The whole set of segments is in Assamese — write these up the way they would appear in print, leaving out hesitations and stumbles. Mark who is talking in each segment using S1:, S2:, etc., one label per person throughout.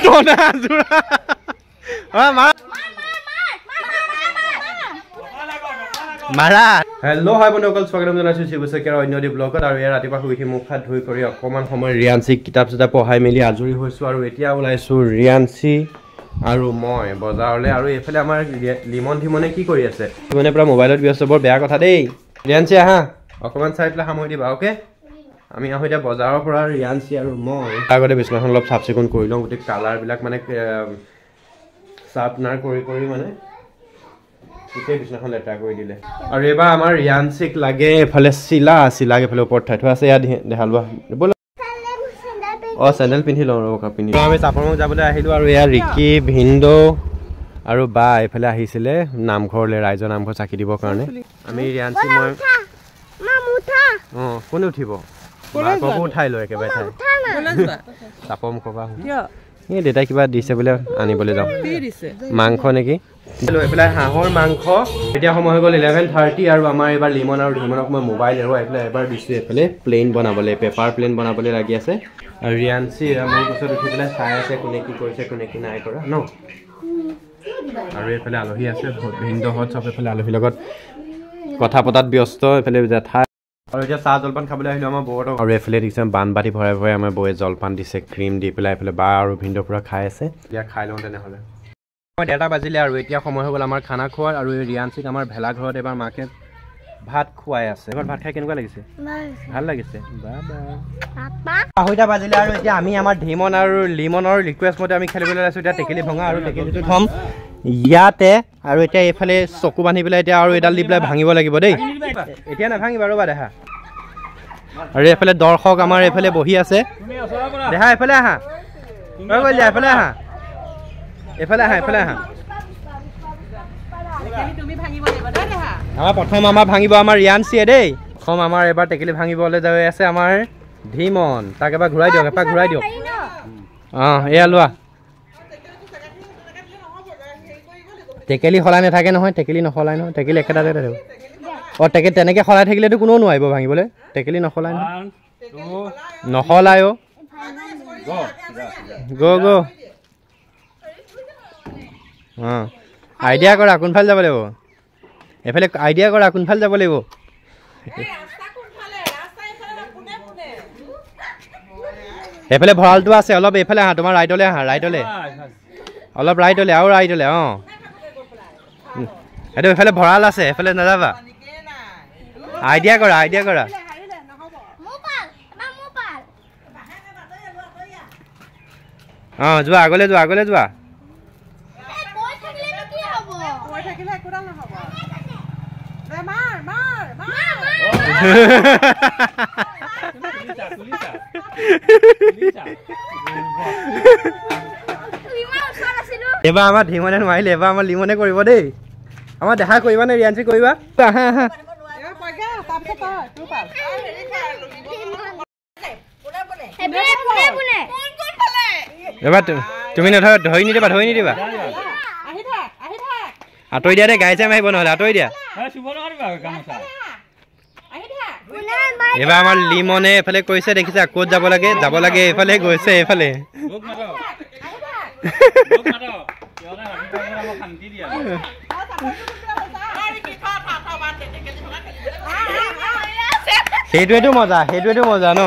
S1: টনা জোৰা মাৰা হেল্ল' হাই বন্ধুসকল স্বাগতম জনাইছোঁ শিৱশেখৰ অন্যদী ব্লগত আৰু ইয়াৰ ৰাতিপুৱা শুই উঠি মুখ হাত ধুই কৰি অকণমান সময় ৰিয়াঞ্চিক কিতাপ চিতাপ পঢ়াই মেলি আজৰি হৈছোঁ আৰু এতিয়া ওলাইছোঁ ৰিয়াঞ্চি আৰু মই বজাৰলৈ আৰু এইফালে আমাৰ লিমন ধীমনে কি কৰি আছে মানে পুৰা মোবাইলত ব্যস্ত বৰ বেয়া কথা দেই ৰিয়াঞ্চি আহা অকণমান চাই পেলাই সামৰি দিবা অ'কে আমি আহোঁ এতিয়া বজাৰৰ পৰা ৰিয়াঞ্চি আৰু মই আগতে বিচনাখন অলপ চাফ চিকুণ কৰি লওঁ গোটেই কালাৰবিলাক মানে চাৰ্পনাৰ কৰি কৰি মানে গোটেই বিচনাখন লেতেৰা কৰি দিলে আৰু এইবাৰ আমাৰ ৰিয়াঞ্চিক লাগে এফালে চিলাক এফালে ওপৰত ঠাই থোৱা আছে ইয়াত দেখাল অঁ চেণ্ডেল পিন্ধি লওঁ ৰ'ব পিন্ধি আমি চাপৰমুখ যাবলৈ আহিলোঁ আৰু এয়া ৰিকি ভিনদেউ আৰু বা এইফালে আহিছিলে নামঘৰলৈ ৰাইজৰ নামঘৰ চাকি দিবৰ কাৰণে আমি ৰিয়াঞ্চি মই অঁ কোনে উঠিব মাককো উঠাই লৈ একেবাৰে ঠাই চাপৰমুখৰ পৰা এই দেউতাই কিবা দিছে বোলে আনিবলৈ যাওঁ মাংস নেকি এইফালে হাঁহৰ মাংস এতিয়া সময় হৈ গ'ল 11:30 আৰু আমাৰ এইবাৰ লিমন আৰু ধীমনক মই মোবাইল এইফালে এবাৰ দিছোঁ এইফালে প্লেইন বনাবলৈ পেপাৰ প্লেইন বনাবলৈ লাগি আছে আৰু ৰিয়াঞ্চি মোৰ পিছত উঠি পেলাই চাই আছে কোনে কি কৰিছে কোনে কি নাই কৰা ন আৰু এইফালে আলহী আছে ভিনদেউহঁত চব এইফালে আলহীৰ লগত কথা পতাত ব্যস্ত এইফালে জেঠা আৰু এতিয়া চাহ জলপান খাবলৈ আহিলোঁ আমাৰ বৌহঁতক আৰু এইফালে দিছে বানবাতি ভৰাই ভৰাই আমাৰ বৌয়ে জলপান দিছে ক্ৰীম দি পেলাই এইফালে বা আৰু ভিনদেউ পূৰা খাই আছে এতিয়া খাই লওঁ তেনেহ'লে মই 1:30 বাজিলে আৰু এতিয়া সময় হৈ গ'ল আমাৰ খানা খোৱাৰ আৰু ৰিয়াঞ্চিক আমাৰ ভেলাঘৰত এবাৰ মাকে ভাত খুৱাই আছে এবাৰ ভাত খাই কেনেকুৱা লাগিছে ভাল লাগিছে আঢ়ৈটা বাজিলে আৰু এতিয়া আমি আমাৰ ধীমন আৰু লিমনৰ ৰিকুৱেষ্ট মতে আমি খেলিবলৈ আছোঁ এতিয়া টেকেলি ভঙা আৰু টেকেলিটো থ'ম ইয়াতে আৰু এতিয়া এইফালে চকু বান্ধি পেলাই এতিয়া আৰু এডাল দি পেলাই ভাঙিব লাগিব দেই এতিয়া নাভাঙিবা ৰ'বা দেহা আৰু এইফালে দৰ্শক আমাৰ এইফালে বহি আছে দেহা এইফালে আহা এইফালে আহা এইফালে আহা এইফালে আহা আমাৰ প্ৰথম আমাৰ ভাঙিব আমাৰ ৰিয়াঞ্চিয়ে দেই প্ৰথম আমাৰ এবাৰ টেকেলি ভাঙিবলৈ যাই আছে আমাৰ ধীমন তাক এবাৰ ঘূৰাই দিয়ক অঁ এয়া লোৱা টেকেলি সলাই নাথাকে নহয় টেকেলি নসলাই নহয় টেকেলি একেটাতে থাকিব অঁ তেনেকৈ সলাই থাকিলেতো কোনেও নোৱাৰিব ভাঙিবলৈ টেকেলি নসলাই নসলাই গ অঁ আইডিয়া কৰা কোনফালে যাব লাগিব এইফালে আইডিয়া কৰা কোনফালে যাব লাগিব এইফালে ভঁৰালটো আছে অলপ এইফালে আহা তোমাৰ ৰাইটলৈ আহা ৰাইটলৈ অলপ ৰাইটলৈ আৰু ৰাইটলৈ অঁ এইটো এইফালে ভঁৰাল আছে এইফালে নাযাবা আইডিয়া কৰা অঁ যোৱা আগলৈ যোৱা এবাৰ আমাৰ ধীমনে নোৱাৰিলে এবাৰ আমাৰ লিমনে কৰিব দেই আমাৰ দেখা কৰিবা নে ৰিয়াঞ্চি কৰিবা আহা আহা এবাৰ তুমি ধৰি নিদিবা আঁতৰি দিয়া দেই গাই চাই মাৰিব নহ'লে আঁতৰি দিয়া এইবাৰ আমাৰ লিমনে এইফালে কৈছে দেখিছা ক'ত যাব লাগে এইফালে গৈছে এইফালে সেইটোৱেতো মজা ন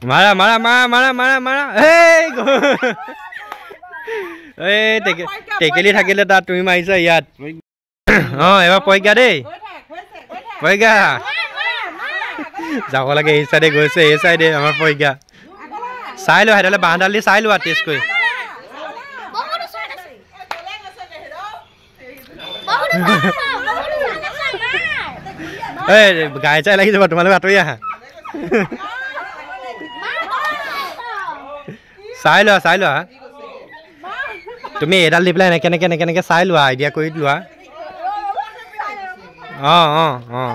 S1: মাৰা এই টেকেলি থাকিলে তাত তুমি মাৰিছা ইয়াত অঁ এবাৰ পৰীক্ষা দেই পৰীক্ষা যাব লাগে এই চাইডে গৈছে এই চাইডে আমাৰ পৰীক্ষা চাই লোৱা সেইডালে বাঁহডাল দি চাই লোৱা টেষ্ট কৰি এই গাই চাই লাগি যাব তোমালোকে আঁতৰি আহা চাই লোৱা তুমি এডাল দি পেলাই এনেকে চাই লোৱা আইডিয়া কৰি লোৱা অঁ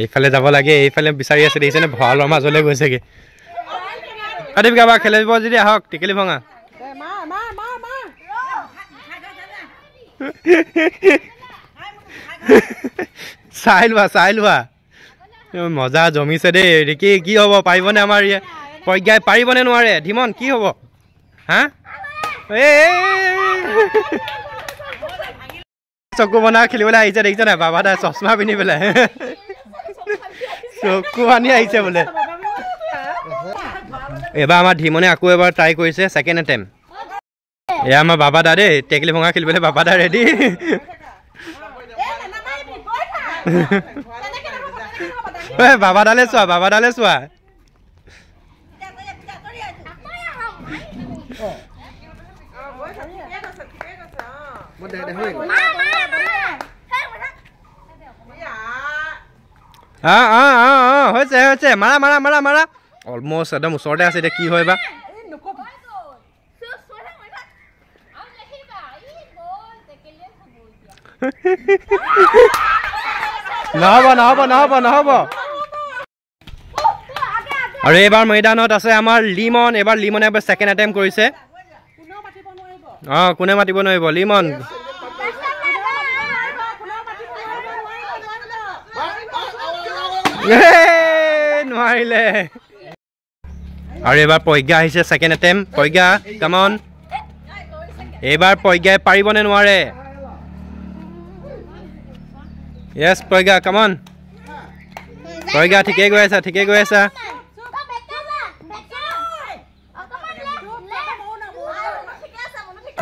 S1: এইফালে যাব লাগে এইফালে বিচাৰি আছে দেখিছেনে ভঁৰালৰ মাজলৈ গৈছেগে কাটিবি কাৰোবাৰ খেলিব যদি আহক টেকেলি ভঙা চাই লোৱা মজা জমিছে দেই ৰিকি কি হ'ব পাৰিবনে আমাৰ প্ৰজ্ঞাই পাৰিবনে নোৱাৰে ধীমন কি হ'ব হা চকু বনা খেলিবলৈ আহিছে দেখিছ নাই বাবা দা চশমা পিন্ধি পেলাই চকু আনি আহিছে বোলে এবাৰ আমাৰ ধীমনে আকৌ এবাৰ ট্ৰাই কৰিছে ছেকেণ্ড এটেম্প এয়া আমাৰ বাবা দা দেই টেকেলি ভঙা খেলিবলৈ বাবা দা ৰেডি বাবা দালে চোৱা হৈছে মাৰা অলমষ্ট একদম ওচৰতে আছে এতিয়া কি হয় বা নহ'ব আৰু এইবাৰ ময়দানত আছে আমাৰ লিমন এবাৰ লিমনে এবাৰ ছেকেণ্ড এটেম্প কৰিছে কোনে মাতিব নোৱাৰিব লিমন নোৱাৰিলে আৰু এইবাৰ প্ৰজ্ঞা আহিছে second attempt Pragya come on এইবাৰ প্ৰজ্ঞাই পাৰিবনে নোৱাৰে য়েছ প্ৰজ্ঞা কাম অন প্ৰজ্ঞা ঠিকেই গৈ আছা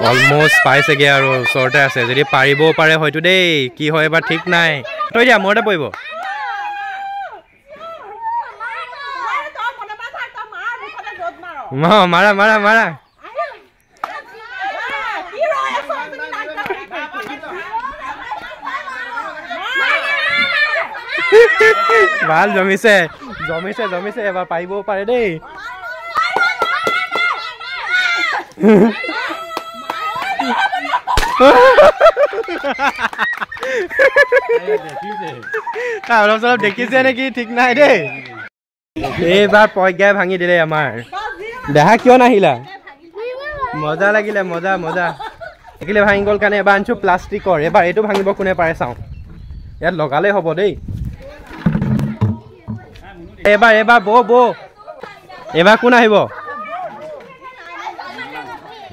S1: অলমষ্ট পাইছেগৈ আৰু ওচৰতে আছে যদি পাৰিবও পাৰে হয়তো দেই কি হয় এবাৰ ঠিক নাই তই দিয়া মৰতে পৰিব মাৰা ভাল জমিছে এবাৰ পাৰিবও পাৰে দেই অলপ চলপ দেখিছে নেকি ঠিক নাই দেই এইবাৰ প্ৰজ্ঞাই ভাঙি দিলে আমাৰ দেহা কিয় নাহিলা মজা লাগিলে মজা দেখিলে ভাঙি গ'ল কাৰণে এবাৰ আনিছো প্লাষ্টিকৰ এবাৰ এইটো ভাঙিব কোনে পাৰে চাওঁ ইয়াত লগালে হ'ব দেই এবাৰ বৌ এবাৰ কোন আহিব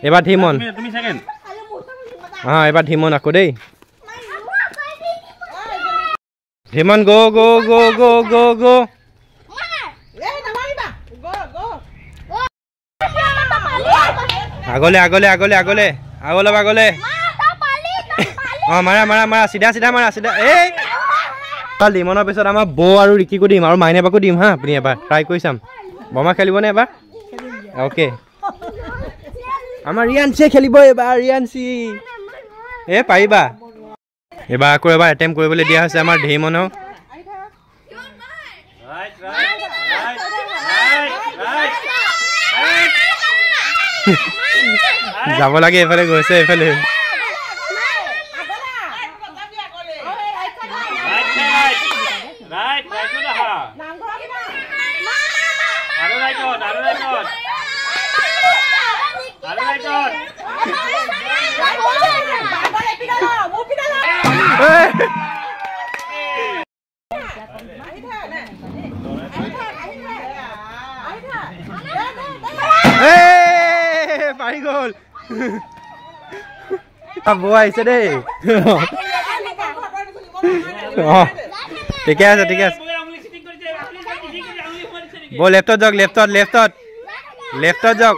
S1: এবাৰ ধীমন এবাৰ ধীমন আকৌ দেই ধীমন গো আগলে মাৰা চিধা মাৰা লিমনৰ পিছত আমাৰ বৌ আৰু ৰিকিকো দিম আৰু মাইনাবাকো দিম হা আপুনি এবাৰ ট্ৰাই কৰি চাম বমা খেলিবনে এবাৰ অ'কে আমাৰ ৰিয়ানচিয়ে খেলিব এবাৰ ৰিয়ানচি পাৰিবা এবাৰ আকৌ এবাৰ এটেম্প কৰিবলৈ দিয়া হৈছে আমাৰ ধীমনক যাব লাগে এইফালে গৈছে এইফালে পাৰি গ'ল বৌ আহিছে দেই ঠিকে আছে বৌ লেফ্টত যাওক লেফ্টত যাওক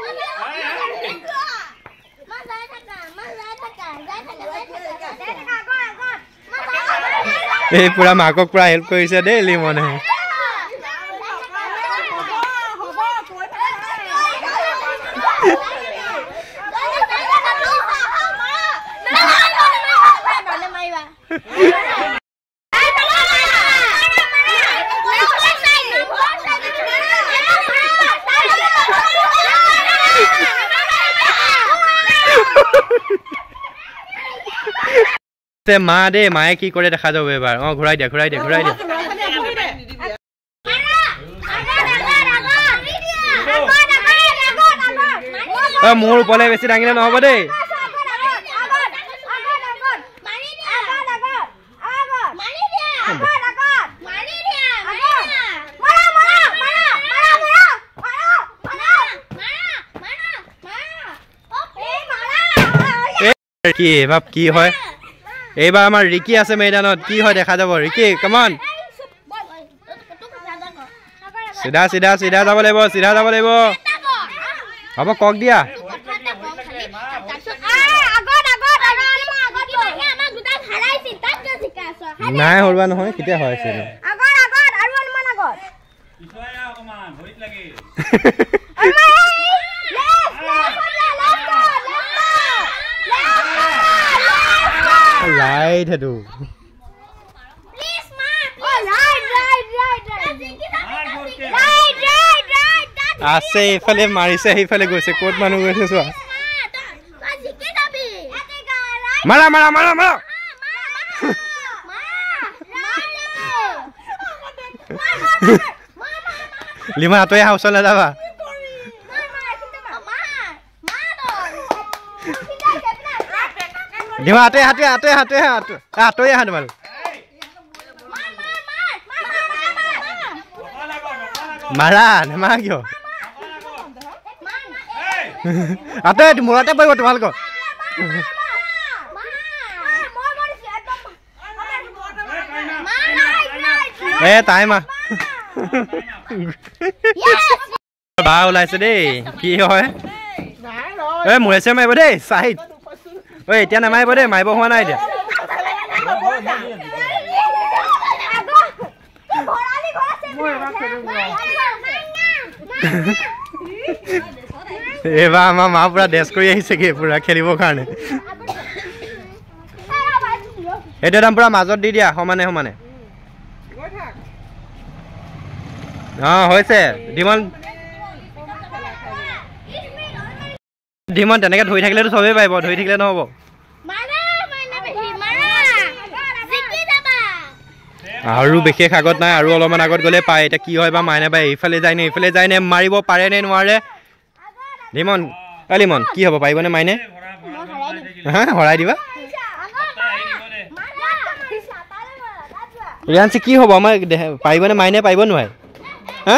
S1: এই পুৰা মাকক পুৰা হেল্প কৰিছে দেই লিমনে মা দে মায়ে কি কৰে দেখা যাব এবাৰ ঘূৰাই দিয়া মোৰ ওপৰলৈ বেছি দাঙিলে নহ'ব দেই কি এবাৰ কি হয় এইবাৰ আমাৰ ৰিকি আছে ময়দানত কি হয় দেখা যাব ৰিকি কাম অন সিধা সিধা সিধা যাব লাগিব হ'ব কক দিয়া নাই হৰবা নহয় কেতিয়া হয় আছে Right hedu. Please ma. Oh right. Ase ifale marise ifale goise kot manu goise so. Mara. Lima atoy house la daba. Dima hati atoy han mal. Mara nama kyo. Atoy murate paribo tomal ko. Time ma. Ba olaise dei ki hoy murese maibo dei side oi এতিয়া না মাইব দে মাইব হোৱা নাই দিয়া এবা আমা মা পুৰা ডেস কৰি আহিছে কি পুৰা খেলিব কাৰণে এটা দাম পুৰা মাজত দি দিয়া সমানে হৈছে ডিমন তেনেকে ধৰি থাকিলেতো সবেই পাইব ধৰি থাকিলে নহব আৰু বিশেষ আগত নাই আৰু অলপমান আগত গলে পায় এটা কি হয় বা মাইনা বাই ইফালে যায় নে মাৰিব পাৰে নে নোৱাৰে লিমন কি হ'ব পাৰিবনে মাইনে হৰাই দিবা ৰিয়ানসি কি হ'ব আমাৰ পাৰিবনে মাইনে পাৰিব নোৱাৰে হা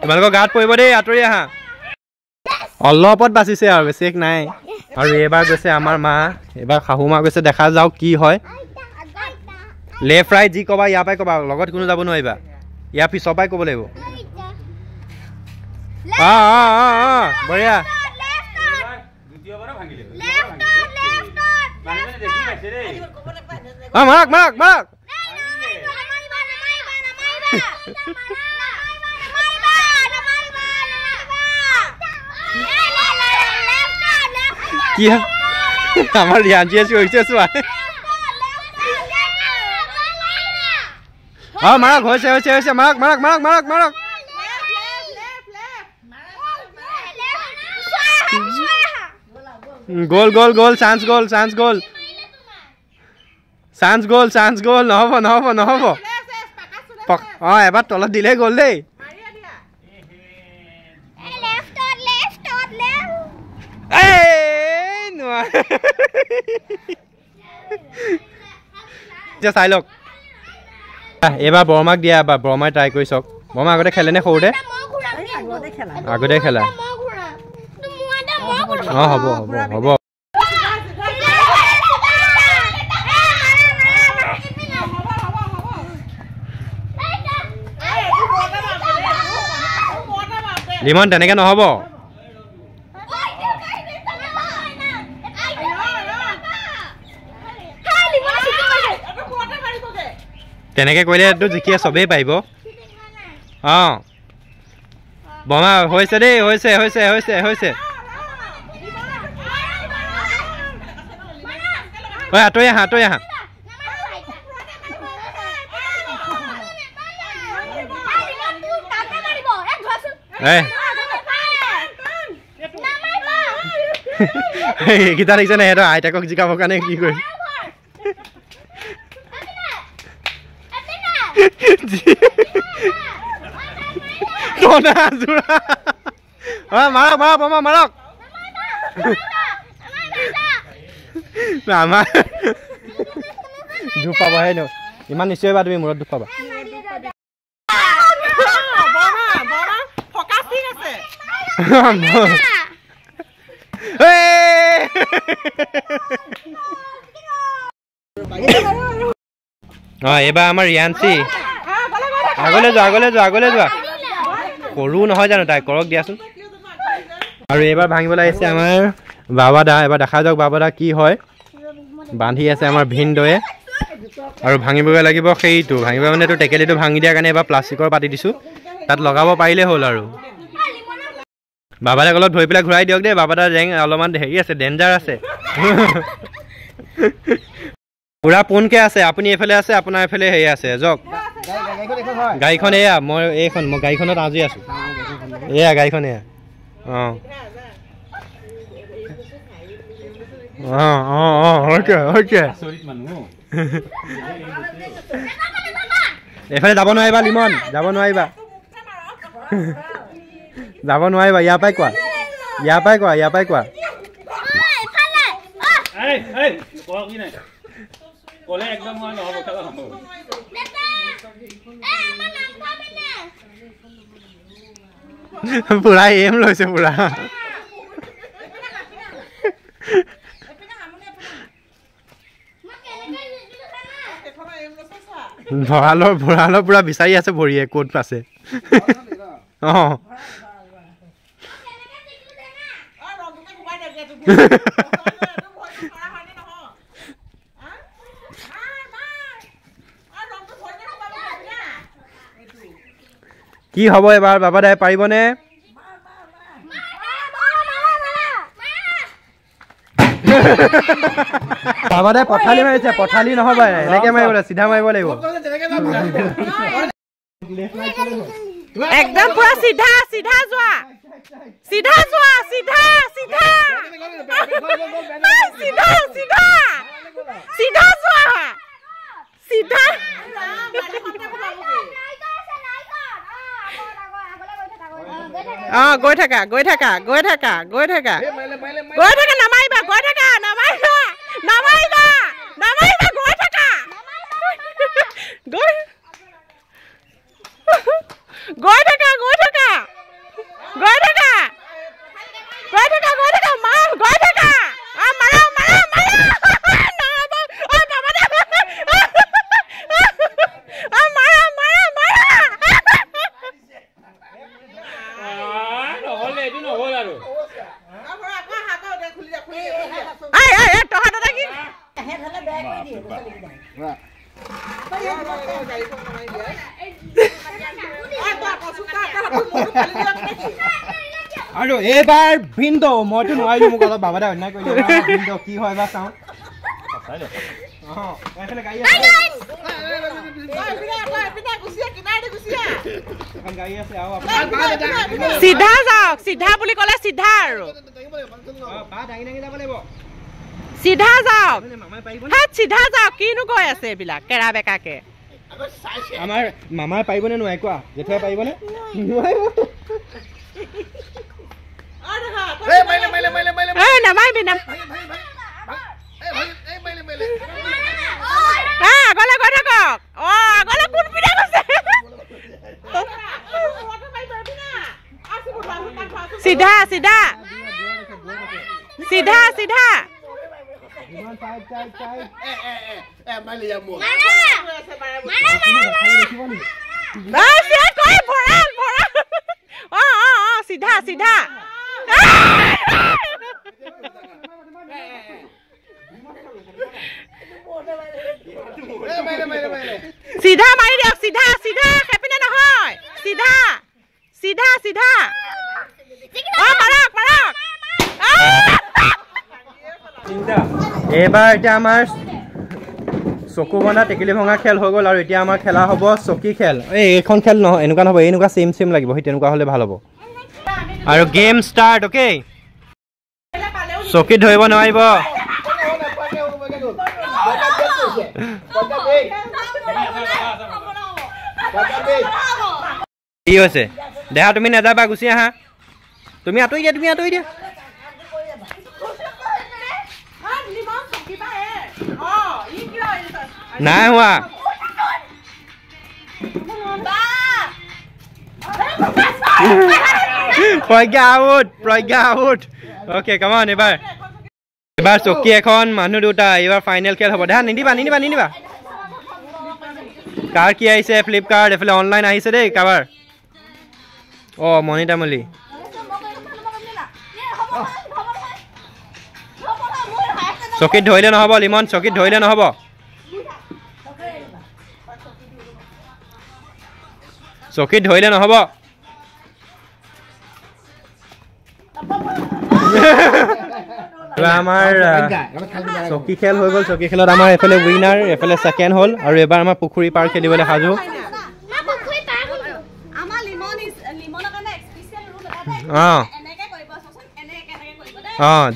S1: তোমালোকৰ গাত পৰিব দেই আঁতৰি আহা অলপত বাচিছে আৰু বেছি এক নাই আৰু এবাৰ গৈছে আমাৰ মা এবাৰ খাহু মা গৈছে দেখা যাওক কি হয় লেফ্ট ৰাইট জি কবা ইয়া পাই কবা লগত কোনো যাব নোৱাৰিবা ইয়া পিছৰ পাই ক'ব লাগিব বঢ়িয়া মাৰক কি আমাৰ ৰিয়ানজিয়ে হৈছে চোৱা মাৰক হৈছে মাৰক গোল চান্স গোল নহব এবাৰ তলত দিলে গ'ল দেই চাই লওক এবাৰ বৰমাক দিয়া এবাৰ বৰমাই ট্ৰাই কৰি চাওক বৰমা আগতে খেলে নে সৰুতে আগতে খেলা হ'ব লিমন তেনেকে নহব তেনেকে কৰিলেতো জিকিয়ে চবেই পাৰিব বমা হৈছে দেই হৈছে আঁতৰি আহা এইকেইটা দেখিছে নে সিহঁতৰ আইতাকক জিকাবৰ কাৰণে কি কৰি মাৰক দুখ পাবাহে ন ইমান নিশ্চয় বা তুমি মূৰত দুখ পাবা এইবাৰ আমাৰ ৰিয়াঞ্চি আগলৈ যোৱা সৰু নহয় জানো তাই কৰক দিয়াচোন আৰু এইবাৰ ভাঙিবলৈ আহিছে আমাৰ বাবাদা এবাৰ দেখা যাওক বাবাদা কি হয় বান্ধি আছে আমাৰ ভিনদয়ে আৰু ভাঙিবগৈ লাগিব সেইটো ভাঙিব মানে এইটো টেকেলিটো ভাঙি দিয়াৰ কাৰণে এবাৰ প্লাষ্টিকৰ পাতি দিছোঁ তাত লগাব পাৰিলে হ'ল আৰু বাবাদাক অলপ ধৰি পেলাই ঘূৰাই দিয়ক দেই বাবাদাৰ জেং অলপমান হেৰি আছে ডেঞ্জাৰ আছে পুৰা পোনকৈ আছে আপুনি এইফালে আছে আপোনাৰ এইফালে হেৰি আছে যাওক গাড়ীখন এয়া মই গাড়ীখনত আজি আছোঁ এয়া গাড়ীখন এয়া এইফালে যাব নোৱাৰিবা লিমন যাব নোৱাৰিবা ইয়াৰ পৰাই কোৱা পুৰা এম লৈছে পুৰা ভঁৰালৰ পুৰা বিচাৰি আছে ভৰিয়ে ক'ত আছে কি হ'ব এবাৰ বাবাদাই পাৰিবনে বাবাদাই পথালি মাৰিছে পথালি নহ'ব এনেকে মাৰিব লাগিব চিধা মাৰিব লাগিব
S2: একদম পুৰা চিধা চিধা যোৱা চিধা যোৱা চিধা চিধা চিধা চিধা চিধা যোৱা চিধা গৈ থাকা নামাৰিবা গৈ থাকা
S1: আৰু এইবাৰ ভিনদৌ মইতো নোৱাৰিলো মোক অলপ বাবাদা অন্যায় কৰিলে ভিনদৌ কি হয় বা চাওঁ
S2: চিধা যাওক চিধা বুলি ক'লে চিধা আৰু চিধা যাওক চিধা যাওক কিনো কৈ আছে এইবিলাক কেৰা বেকাকে
S1: আমাৰ মামাই পাৰিবনে নোৱাৰে কোৱা জেঠুৱাই পাৰিবনে
S2: নামাৰিবি আগলৈ গৈ থাকক আগলৈ কোন পিনে গৈছে চিধা চিধা চিধা চিধা চিধা চিধা চিধা মাৰি দিয়ক চিধা চিধা সেইপিনে নহয় চিধা চিধা চিধা
S1: এইবাৰ এতিয়া আমাৰ চকু বন্ধা টেকেলি ভঙা খেল হৈ গ'ল আৰু এতিয়া আমাৰ খেলা হ'ব চকী খেল এইখন খেল নহয় এনেকুৱা নহ'ব এনেকুৱা চেম লাগিব সেই তেনেকুৱা হ'লে ভাল হ'ব আৰু গেম ষ্টাৰ্ট অ'কে চকীত ধৰিব নোৱাৰিব কি হৈছে দেহা তুমি নাযাবা গুচি আহা তুমি আঁতৰি দিয়া নাই হোৱা প্ৰজ্ঞা আউট অ'কে কাম অন এবাৰ এবাৰ চকী এখন মানুহ দুটা এইবাৰ ফাইনেল খেল হ'ব দেখা নিদিবা কাৰ কি আহিছে ফ্লিপকাৰ্ট এফালে অনলাইন আহিছে দেই কাবাৰ মনিতা মলি চকীত ধৰিলে নহ'ব লিমন চকীত ধৰিলে নহ'ব চকীত ধৰিলে নহ'ব আমাৰ চকী খেল হৈ গ'ল চকী খেলত আমাৰ এফালে উইনাৰ এফালে ছেকেণ্ড হ'ল আৰু এবাৰ আমাৰ পুখুৰী পাৰ খেলিবলৈ সাজু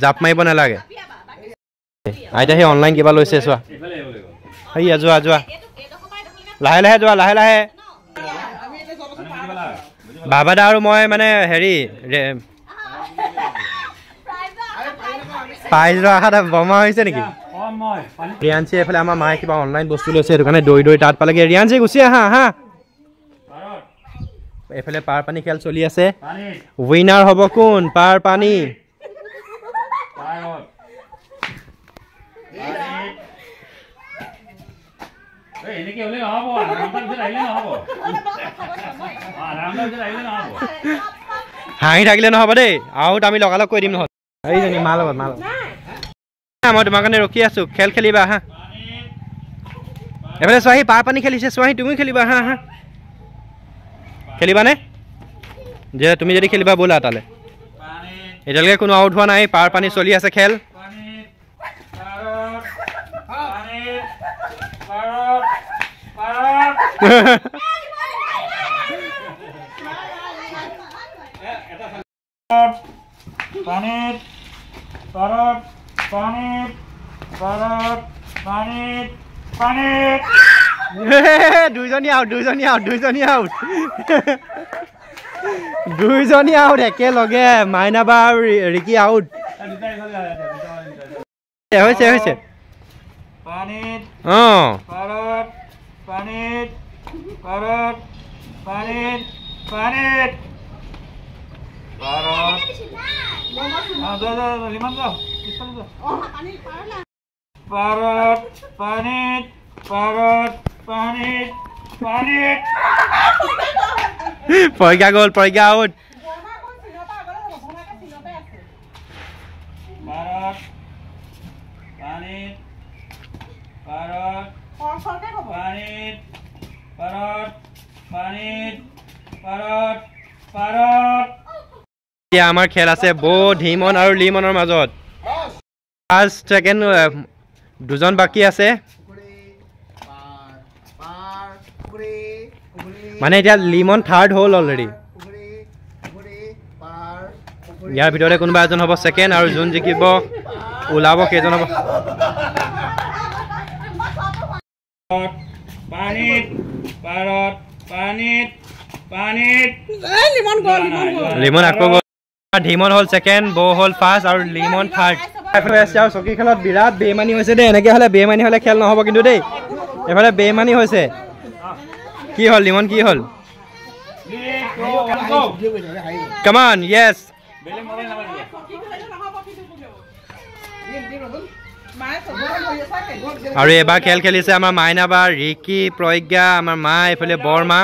S1: জাপ মাৰিব নালাগে আইতা সেই অনলাইন কিবা লৈছে চোৱা সেয়া যোৱা লাহে লাহে যোৱা লাহে লাহে বাবাদা আৰু মই মানে হেৰি প্ৰাইজ আশাত বমা হৈছে নেকি ৰিয়াঞ্চি এইফালে আমাৰ মায়ে কিবা অনলাইন বস্তু লৈছে সেইটো কাৰণে দৈ তাত পালেগে ৰিয়াঞ্চি গুচি আহা এইফালে পাৰ পানী খেল চলি আছে উইনাৰ হ'ব কোন পাৰ পানী হাঁহি থাকিলে নহ'ব দেই আউট আমি লগালগ কৈ দিম নহ'ল এইজনী মাৰ লগত মই তোমাৰ কাৰণে ৰখি আছো খেল খেলিবা হা এফালে চোৱাহি পাৰ পানী খেলিছে চোৱাহি তুমি খেলিবা হা খেলিবানে যে তুমি যদি খেলিবা ব'লা তালে এতিয়ালৈকে কোনো আউট হোৱা নাই পাৰ পানী চলি আছে খেল দুইজনী আউট একেলগে মাইনাবা আৰু ৰিকি আউট হৈছে প্ৰজ্ঞা গ'ল প্ৰজ্ঞা আউট আমাৰ খেল আছে বৌ ধীমন আৰু লিমনৰ মাজত ফাৰ্ষ্ট ছেকেণ্ড দুজন বাকী আছে মানে এতিয়া লিমন থাৰ্ড হ'ল অলৰেডি ইয়াৰ ভিতৰতে কোনোবা এজন হ'ব ছেকেণ্ড আৰু যোন জিকিব ওলাব সেইজন হ'ব লিমন আকৌ ধীমন হ'ল ছেকেণ্ড বৌ হ'ল ফাৰ্ষ্ট আৰু লিমন থাৰ্ড আৰু চকী খেলত বিৰাট বেমানি হৈছে দেই এনেকৈ হ'লে বেমানি হ'লে খেল নহ'ব কিন্তু দেই এইফালে বেমানি হৈছে কি হ'ল লিমন কি হ'ল কাম অন ইয়েছ আৰু এবাৰ খেল খেলিছে আমাৰ মাইনাবা ৰিকি প্ৰজ্ঞা আমাৰ মা এইফালে বৰমা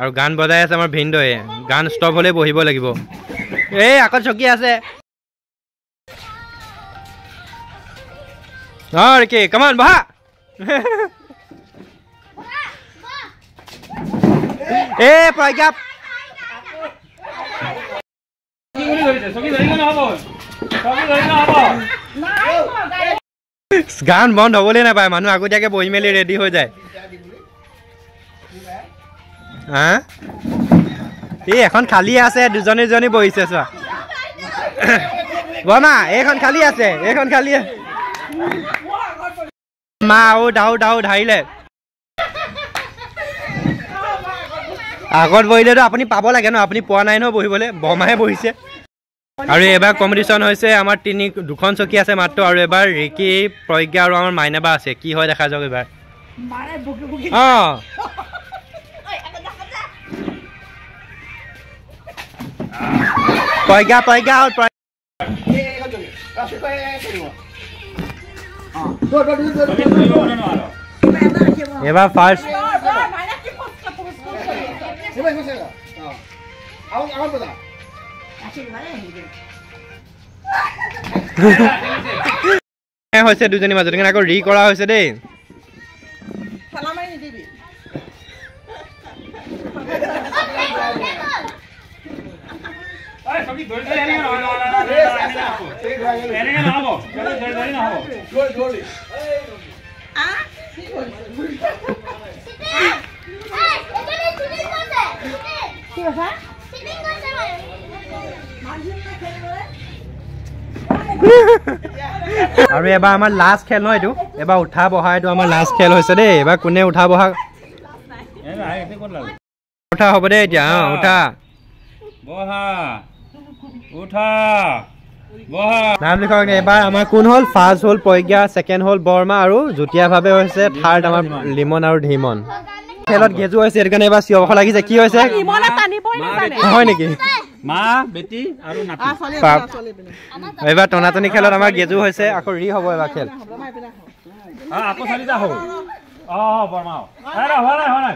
S1: আৰু গান বজাই আছে আমাৰ ভিনদয়ে গান ষ্টপ হ'লে বহিব লাগিব এই আকৌ চকী আছে ৰিকি কাম অন বহা প্ৰজ্ঞা গান বন্ধ হ'বলৈ নাপায় মানুহ আগতীয়াকৈ বহি মেলি ৰেডি হৈ যায় হা এই এখন খালী আছে দুজনী বহিছে চোৱা বৰমা এইখন খালী আছে মা ডাউ ধাৰিলে আগত বহিলেতো আপুনি পাব লাগে ন আপুনি পোৱা নাই ন বহিবলৈ বৰমাহে বহিছে আৰু এবাৰ কম্পিটিশ্যন হৈছে আমাৰ দুখন চকী আছে মাত্ৰ আৰু এবাৰ ৰিকি প্ৰজ্ঞা আৰু আমাৰ মাইনাবা আছে কি হয় দেখা যাওক এবাৰ প্ৰজ্ঞা আউট এবাৰ ফাৰ্ষ্ট হৈছে দুজনী মাজত কিন্তু আকৌ ৰি কৰা হৈছে দেই আৰু এবাৰ আমাৰ লাষ্ট খেল নহয় এইটো এবাৰ উঠা বহা এইটো আমাৰ লাষ্ট খেল হৈছে দেই এবাৰ কোনে উঠা বহা উঠা হ'ব দেই এতিয়া উঠা নাম লিখক এবাৰ আমাৰ কোন হ'ল ফাৰ্ষ্ট হ'ল প্ৰজ্ঞা ছেকেণ্ড হ'ল বৰ্মা আৰু যুটীয়াভাৱে হৈছে থাৰ্ড আমাৰ লিমন আৰু ধীমন খেলত গেজু হৈছে সেইটো কাৰণে এবাৰ চিঞৰ লাগিছে কি হৈছে হয় নেকি এইবাৰ টনাটনি খেলত আমাৰ গেজু হৈছে আকৌ ৰি হ'ব এবাৰ খেল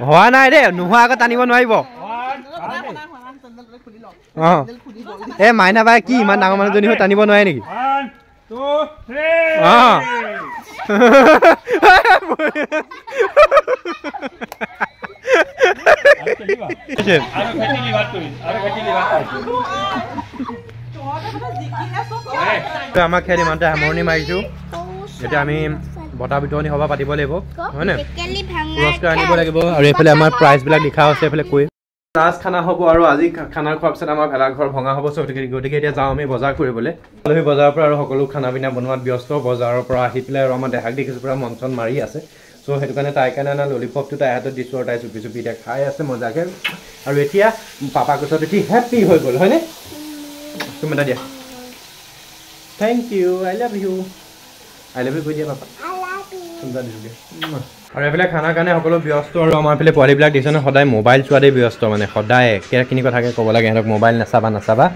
S1: হোৱা নাই দেই নোহোৱা আগত টানিব নোৱাৰিব এই মাইনা বাই কি ইমান ডাঙৰ মানুহজনী হৈ টানিব নোৱাৰে নেকি আমাৰ খেল ইমানতে সামৰণি মাৰিছো এতিয়া আমি বঁটা বিতৰণি সভা পাতিব লাগিব হয় নে পুৰস্কাৰ আনিব লাগিব আৰু এইফালে আমাৰ প্ৰাইজবিলাক লিখা আছে এইফালে কৈ লাষ্ট খানা হ'ব আৰু আজি খানা খোৱাৰ পিছত আমাৰ ভেলাঘৰ ভঙা হ'ব গতিকে এতিয়া যাওঁ আমি বজাৰ কৰিবলৈ সেই বজাৰৰ পৰা আৰু সকলো খানা পিনা বনোৱাত ব্যস্ত বজাৰৰ পৰা আহি পেলাই আৰু আমাৰ দেহাক দেখিছোঁ পুৰা মন চন মাৰি আছে চ' সেইটো কাৰণে তাইৰ কাৰণে অনা ললিপপটো তাইৰ হাতত দিছোঁ আৰু তাই চুপি চুপি এতিয়া খাই আছে মজাকৈ আৰু এতিয়া পাপাক ওচৰত এটি হেপ্পী হৈ গ'ল হয়নে তুমি এটা দিয়া thank you I love you কৈ দিয়া পাপা আৰু এইফালে খানাৰ কাৰণে সকলো ব্যস্ত আৰু আমাৰ এইফালে পোৱালিবিলাক দিছে নহয় সদায় মোবাইল চোৱাতেই ব্যস্ত মানে সদায় একেখিনি কথাকে ক'ব লাগে সিহঁতক মোবাইল নাচাবা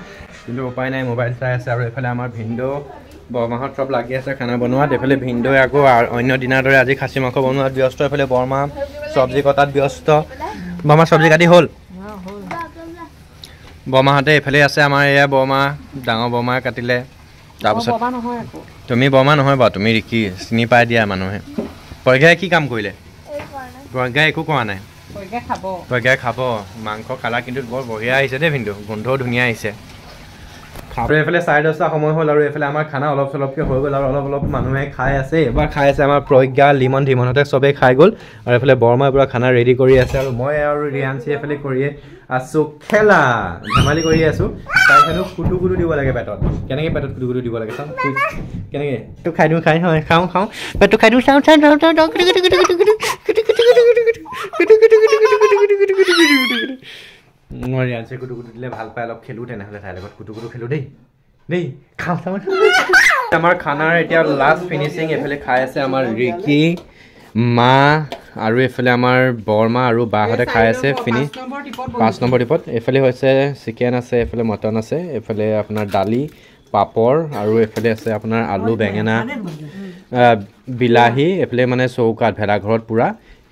S1: কিন্তু উপায় নাই মোবাইল চাই আছে আৰু এইফালে আমাৰ ভিনদেউ বৰমাহঁত চব লাগি আছে খানা বনোৱাত এইফালে ভিনদেউৱে আকৌ অন্য দিনাৰ দৰে আজি খাচী মাংস বনোৱাত ব্যস্ত এইফালে বৰমা চব্জি কটাত ব্যস্ত বৰমা চব্জি কাটি হ'ল বৰমাহঁতে এইফালে আছে আমাৰ এয়া বৰমা ডাঙৰ বৰমাই কাটিলে তাৰপিছত তুমি বৰমা নহয় বাৰু তুমি ৰিকি চিনি পাই দিয়া মানুহে প্ৰজ্ঞাই কি কাম কৰিলে প্ৰজ্ঞাই একো কৰা নাই প্ৰজ্ঞাই খাব মাংস কালাৰ কিন্তু বৰ বঢ়িয়া আহিছে দেই ভিনদেউ গোন্ধও ধুনীয়া আহিছে আৰু এইফালে 10:30 সময় হ'ল আৰু এইফালে আমাৰ খানা অলপ চলপকৈ হৈ গ'ল আৰু অলপ মানুহে খাই আছে এবাৰ খাই আছে আমাৰ প্ৰজ্ঞা লিমন ধীমনহঁতে চবেই খাই গ'ল আৰু এইফালে বৰমাই পুৰা খানা ৰেডি কৰি আছে আৰু মই আৰু ৰিয়াঞ্চি এইফালে কৰিয়ে আছোঁ খেলা ধেমালি কৰি আছোঁ তাই খানো কুটু কুটু দিব লাগে পেটত কেনেকৈ পেটত কুটু কুটু দিব লাগে চাওঁ কেনেকৈ তো খাই দিওঁ খাওঁ পেটটো খাই দিওঁ চাওঁ মই ৰিয়াঞ্চি কুটু কুটু দিলে ভাল পাই অলপ খেলোঁ তেনেহ'লে তাইৰ লগত কুটু কুটু খেলোঁ দেই খাওঁ চাওঁ আমাৰ খানাৰ এতিয়া লাষ্ট ফিনিচিং এইফালে খাই আছে আমাৰ ৰিকি মা আৰু এইফালে আমাৰ বৰমা আৰু বাহঁতে খাই আছে 5 নম্বৰ টিপত এইফালে হৈছে চিকেন আছে এইফালে মটন আছে এইফালে আপোনাৰ দালি পাপৰ আৰু এইফালে আছে আপোনাৰ আলু বেঙেনা বিলাহী এইফালে মানে চৌকাত ভেলাঘৰত পূৰা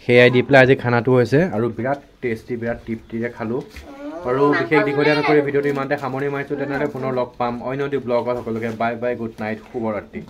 S1: সেয়াই দি পেলাই আজি খানাটো হৈছে আৰু বিৰাট টেষ্টি বিৰাট তৃপ্তিৰে খালোঁ আৰু বিশেষ দীঘলীয়া নকৰি ভিডিঅ'টো ইমানতে সামৰণি মাৰিছোঁ তেনেহ'লে পুনৰ লগ পাম অন্য এটি ব্লগত সকলোকে বাই বাই গুড নাইট শুভৰাত্ৰি